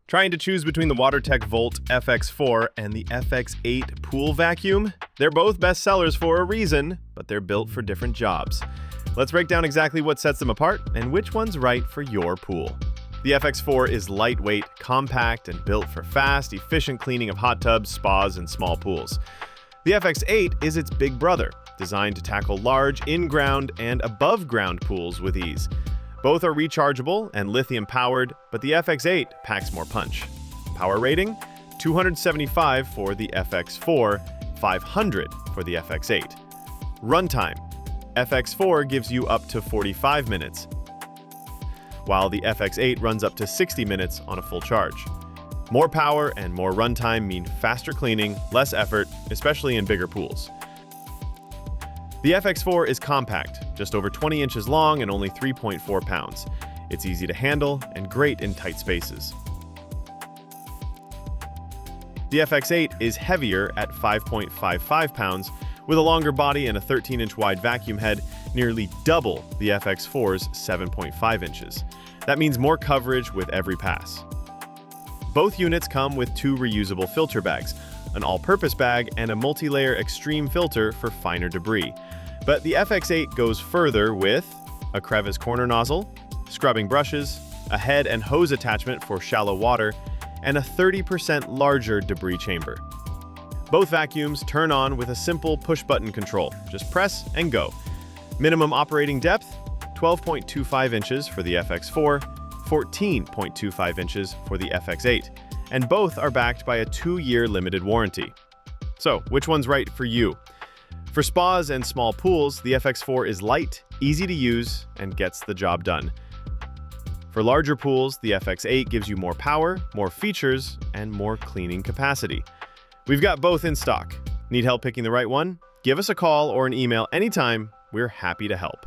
Trying to choose between the WaterTech Volt FX-4 and the FX-8 pool vacuum? They're both bestsellers for a reason, but they're built for different jobs. Let's break down exactly what sets them apart and which one's right for your pool. The FX-4 is lightweight, compact, and built for fast, efficient cleaning of hot tubs, spas, and small pools. The FX-8 is its big brother, designed to tackle large in-ground and above-ground pools with ease. Both are rechargeable and lithium-powered, but the FX-8 packs more punch. Power rating? 275 for the FX-4, 500 for the FX-8. Runtime? FX-4 gives you up to 45 minutes, while the FX-8 runs up to 60 minutes on a full charge. More power and more runtime mean faster cleaning, less effort, especially in bigger pools. The FX-4 is compact, just over 20 inches long and only 3.4 pounds. It's easy to handle and great in tight spaces. The FX-8 is heavier at 5.55 pounds, with a longer body and a 13-inch wide vacuum head, nearly double the FX-4's 7.5 inches. That means more coverage with every pass. Both units come with two reusable filter bags, an all-purpose bag and a multi-layer extreme filter for finer debris. But the FX-8 goes further with a crevice corner nozzle, scrubbing brushes, a head and hose attachment for shallow water, and a 30% larger debris chamber. Both vacuums turn on with a simple push-button control. Just press and go. Minimum operating depth, 12.25 inches for the FX-4, 14.25 inches for the FX-8, and both are backed by a 2-year limited warranty. So, which one's right for you? For spas and small pools, the FX-4 is light, easy to use, and gets the job done. For larger pools, the FX-8 gives you more power, more features, and more cleaning capacity. We've got both in stock. Need help picking the right one? Give us a call or an email anytime. We're happy to help.